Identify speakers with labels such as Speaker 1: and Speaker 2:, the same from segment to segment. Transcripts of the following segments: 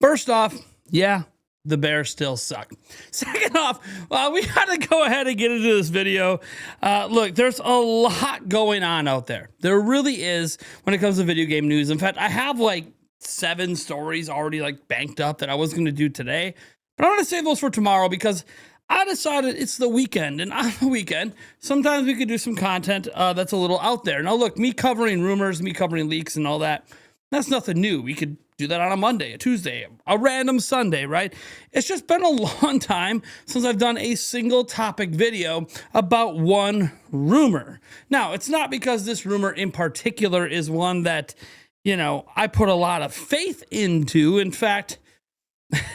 Speaker 1: First off, yeah, the Bears still suck. Second off, we got to go ahead and get into this video. Look, there's a lot going on out there. There really is when it comes to video game news. In fact, I have like 7 stories already like banked up that I was going to do today, but I'm going to save those for tomorrow because I decided it's the weekend, and on the weekend, sometimes we could do some content that's a little out there. Now, look, me covering rumors, me covering leaks and all that, that's nothing new. We could do that on a Monday, a Tuesday, a random Sunday, right? It's just been a long time since I've done a single topic video about one rumor. Now, it's not because this rumor in particular is one that, you know, I put a lot of faith into. In fact,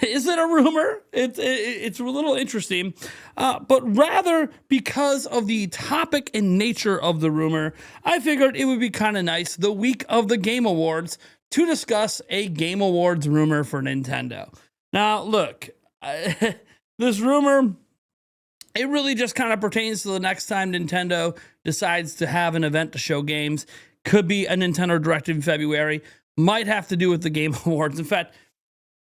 Speaker 1: is it a rumor? It's a little interesting, but rather because of the topic and nature of the rumor, I figured it would be kind of nice the week of the Game Awards to discuss a Game Awards rumor for Nintendo. Now, look, this rumor, it really just kind of pertains to the next time Nintendo decides to have an event to show games. Could be a Nintendo Direct in February, might have to do with the Game Awards. In fact,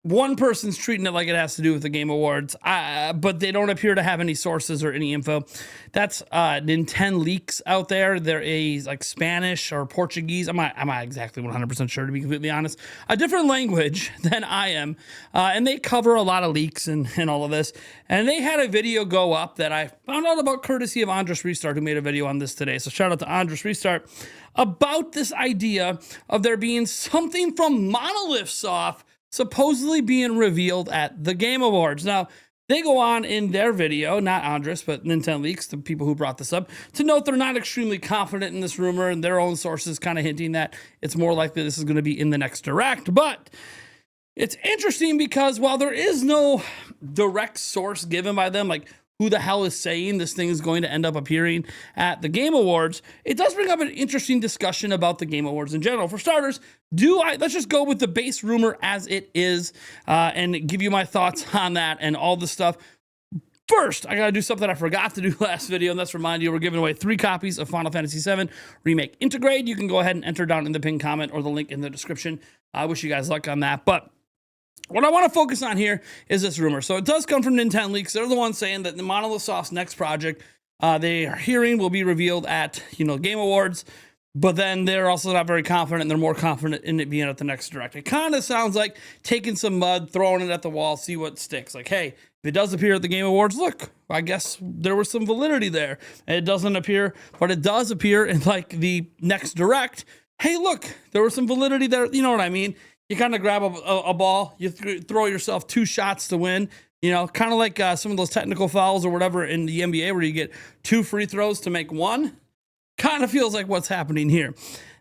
Speaker 1: one person's treating it like it has to do with the Game Awards, but they don't appear to have any sources or any info. That's Nintendo Leaks out there. They're like Spanish or Portuguese. I'm not exactly 100% sure, to be completely honest. A different language than I am, and they cover a lot of leaks and all of this. And they had a video go up that I found out about courtesy of Andres Restart, who made a video on this today. So shout out to Andres Restart about this idea of there being something from Monolith Soft supposedly being revealed at the Game Awards. Now, they go on in their video, not Andres, but Nintendo Leaks, the people who brought this up, to note they're not extremely confident in this rumor, and their own sources kind of hinting that it's more likely this is going to be in the next Direct. But it's interesting because while there is no direct source given by them, like who the hell is saying this thing is going to end up appearing at the Game Awards, it does bring up an interesting discussion about the Game Awards in general. For starters, let's just go with the base rumor as it is and give you my thoughts on that and all the stuff. First, I got to do something I forgot to do last video, and that's remind you we're giving away 3 copies of Final Fantasy VII Remake Intergrade. You can go ahead and enter down in the pinned comment or the link in the description. I wish you guys luck on that, but what I want to focus on here is this rumor. So it does come from Nintendo Leaks. They're the ones saying that the Monolith Soft's next project they are hearing will be revealed at, Game Awards, but then they're also not very confident, and they're more confident in it being at the next Direct. It kind of sounds like taking some mud, throwing it at the wall, see what sticks. Like, hey, if it does appear at the Game Awards, look, I guess there was some validity there. And it doesn't appear, but it does appear in like the next Direct. Hey, look, there was some validity there. You know what I mean? You kind of grab a ball, you throw yourself 2 shots to win, kind of like some of those technical fouls or whatever in the NBA where you get 2 free throws to make 1. Kind of feels like what's happening here.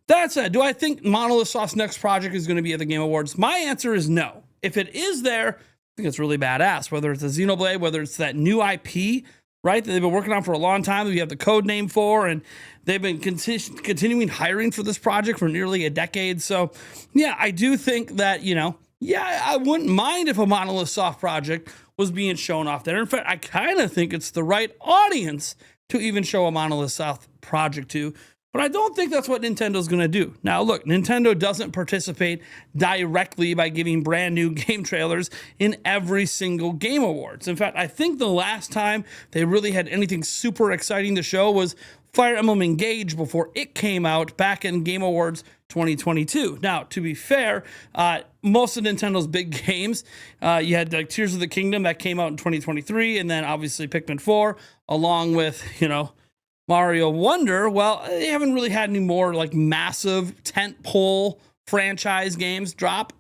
Speaker 1: That said, do I think Monolith Soft's next project is going to be at the Game Awards? My answer is no. If it is there, I think it's really badass, whether it's a Xenoblade, whether it's that new IP, right, that they've been working on for a long time, that we have the code name for, and they've been continuing hiring for this project for nearly a decade. So, yeah, I do think that, I wouldn't mind if a Monolith Soft project was being shown off there. In fact, I kind of think it's the right audience to even show a Monolith Soft project to, but I don't think that's what Nintendo's going to do. Now, look, Nintendo doesn't participate directly by giving brand new game trailers in every single Game Awards. In fact, I think the last time they really had anything super exciting to show was Fire Emblem Engage before it came out back in Game Awards 2022. Now, to be fair, most of Nintendo's big games, you had like Tears of the Kingdom that came out in 2023, and then obviously Pikmin 4, along with, Mario Wonder. Well, they haven't really had any more like massive tentpole franchise games drop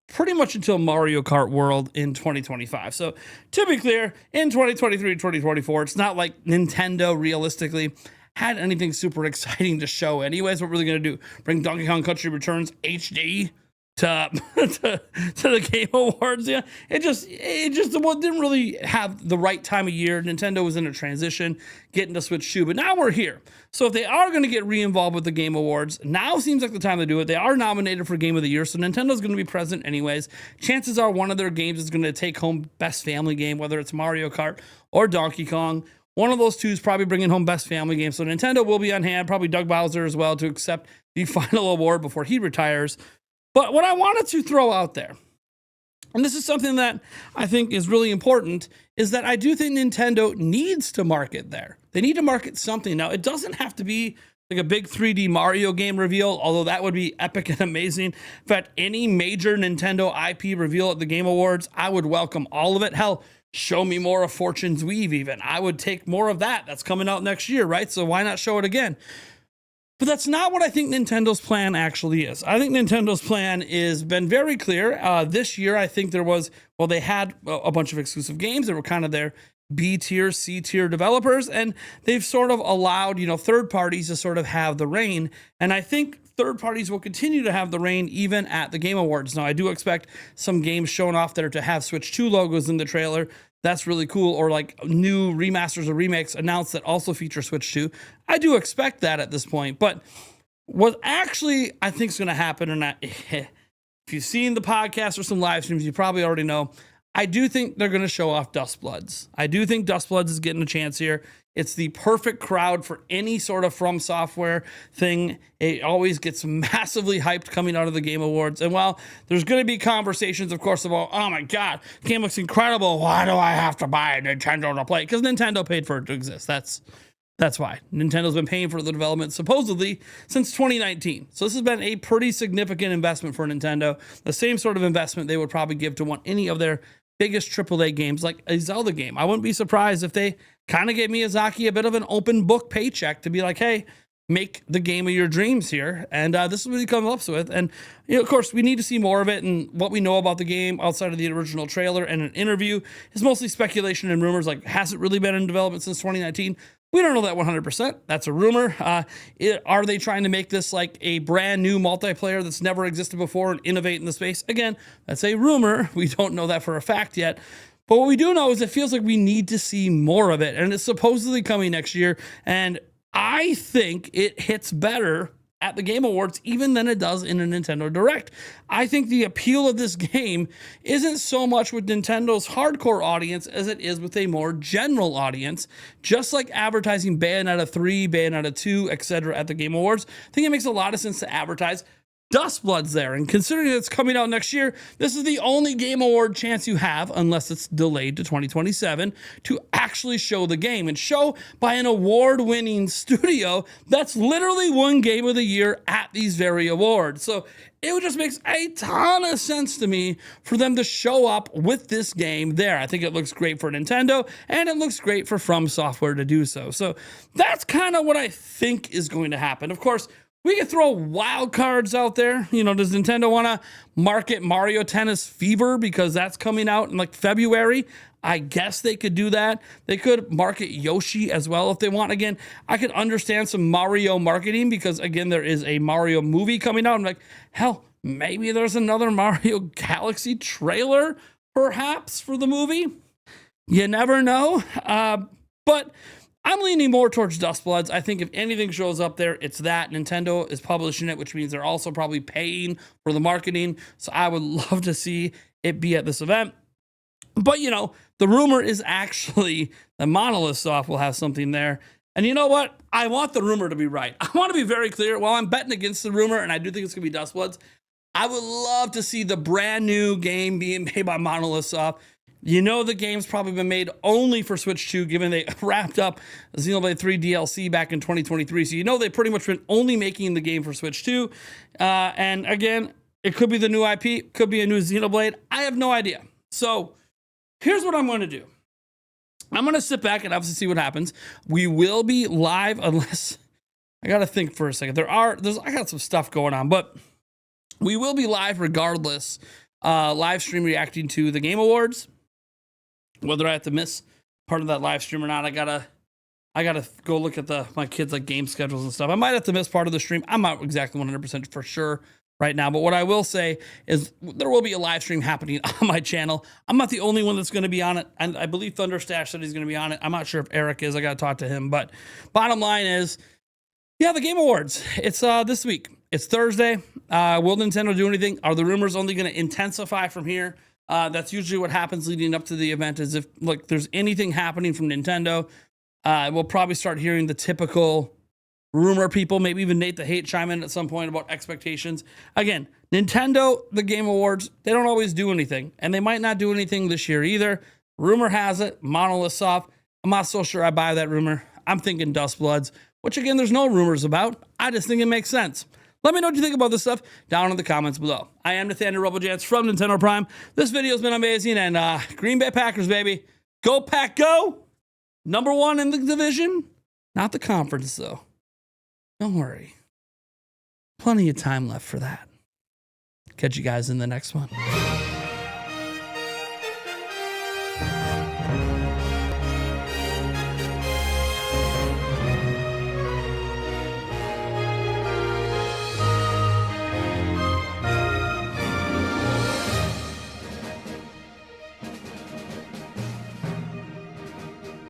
Speaker 1: pretty much until Mario Kart World in 2025. So to be clear, in 2023, 2024, it's not like Nintendo realistically had anything super exciting to show anyways. What we're really going to do, bring Donkey Kong Country Returns HD to the Game Awards. Yeah, it just didn't really have the right time of year. Nintendo was in a transition, getting to Switch 2, but now we're here. So if they are going to get re-involved with the Game Awards, now seems like the time to do it. They are nominated for Game of the Year, so Nintendo's going to be present anyways. Chances are one of their games is going to take home Best Family Game, whether it's Mario Kart or Donkey Kong. One of those two is probably bringing home Best Family Game, so Nintendo will be on hand, probably Doug Bowser as well, to accept the final award before he retires. But what I wanted to throw out there, and this is something that I think is really important, is that I do think Nintendo needs to market there. They need to market something. Now, it doesn't have to be like a big 3D Mario game reveal, although that would be epic and amazing. In fact, any major Nintendo IP reveal at the Game Awards, I would welcome all of it. Hell, show me more of Fortune's Weave even. I would take more of that. That's coming out next year, right? So why not show it again? But that's not what I think Nintendo's plan actually is. I think Nintendo's plan is been very clear. This year, I think there was, well, they had a bunch of exclusive games that were kind of their B tier, C tier developers, and they've sort of allowed, third parties to sort of have the reign. And I think third parties will continue to have the reign even at the Game Awards. Now, I do expect some games shown off there to have Switch 2 logos in the trailer. That's really cool. Or like new remasters or remakes announced that also feature Switch 2. I do expect that at this point. But what actually I think is going to happen, and if you've seen the podcast or some live streams, you probably already know, I do think they're going to show off Dustbloods. I do think Dustbloods is getting a chance here. It's the perfect crowd for any sort of From Software thing. It always gets massively hyped coming out of the Game Awards. And while there's going to be conversations, of course, about, oh my God, the game looks incredible. Why do I have to buy a Nintendo to play? Because Nintendo paid for it to exist. That's why. Nintendo's been paying for the development supposedly since 2019. So this has been a pretty significant investment for Nintendo. The same sort of investment they would probably give to any of their biggest AAA games, like a Zelda game. I wouldn't be surprised if they kind of gave Miyazaki a bit of an open book paycheck to be like, hey, make the game of your dreams here. And this is what he comes up with. And, of course, we need to see more of it. And what we know about the game outside of the original trailer and an interview is mostly speculation and rumors. Like, has it really been in development since 2019? We don't know that 100%. That's a rumor. Are they trying to make this like a brand new multiplayer that's never existed before and innovate in the space? Again, that's a rumor. We don't know that for a fact yet. But what we do know is it feels like we need to see more of it. And it's supposedly coming next year. And I think it hits better at the Game Awards even than it does in a Nintendo Direct. I think the appeal of this game isn't so much with Nintendo's hardcore audience as it is with a more general audience. Just like advertising Bayonetta 3, Bayonetta 2, etc. at the Game Awards, I think it makes a lot of sense to advertise Dustbloods there. And considering it's coming out next year, this is the only Game Award chance you have, unless it's delayed to 2027, to actually show the game and show by an award-winning studio that's literally won Game of the Year at these very awards. So it just makes a ton of sense to me for them to show up with this game there. I think it looks great for Nintendo, and it looks great for From Software to do so. So that's kind of what I think is going to happen. Of course, we could throw wild cards out there. Does Nintendo want to market Mario Tennis Fever because that's coming out in like February? I guess they could do that. They could market Yoshi as well if they want. Again, I could understand some Mario marketing because, again, there is a Mario movie coming out. I'm like, hell, maybe there's another Mario Galaxy trailer perhaps for the movie. You never know. But I'm leaning more towards Dustbloods. I think if anything shows up there, it's that. Nintendo is publishing it, which means they're also probably paying for the marketing. So I would love to see it be at this event. But, the rumor is actually that Monolith Soft will have something there. And you know what? I want the rumor to be right. I want to be very clear. While I'm betting against the rumor, and I do think it's going to be Dustbloods, I would love to see the brand new game being made by Monolith Soft. The game's probably been made only for Switch 2, given they wrapped up Xenoblade 3 DLC back in 2023. So they've pretty much been only making the game for Switch 2. And again, it could be the new IP, could be a new Xenoblade. I have no idea. So here's what I'm going to do. I'm going to sit back and obviously see what happens. We will be live unless I got to think for a second. I got some stuff going on, but we will be live regardless. Live stream reacting to the Game Awards. Whether I have to miss part of that live stream or not, I gotta go look at my kids' like game schedules and stuff. I might have to miss part of the stream. I'm not exactly 100% for sure right now, but what I will say is there will be a live stream happening on my channel. I'm not the only one that's going to be on it, and I believe Thunderstash said he's going to be on it. I'm not sure if Eric is. I got to talk to him, but bottom line is, yeah, the Game Awards. It's this week. It's Thursday. Will Nintendo do anything? Are the rumors only going to intensify from here? That's usually what happens leading up to the event. Is if there's anything happening from Nintendo, we'll probably start hearing the typical rumor people, maybe even Nate the Hate chime in at some point about expectations. Again, Nintendo, the Game Awards, they don't always do anything, and they might not do anything this year either. Rumor has it, Monolith soft. I'm not so sure I buy that rumor. I'm thinking Dust Bloods, which again, there's no rumors about. I just think it makes sense. Let me know what you think about this stuff down in the comments below. I am Nathaniel Roboljants from Nintendo Prime. This video has been amazing, and Green Bay Packers, baby. Go Pack, go! #1 in the division. Not the conference, though. Don't worry. Plenty of time left for that. Catch you guys in the next one.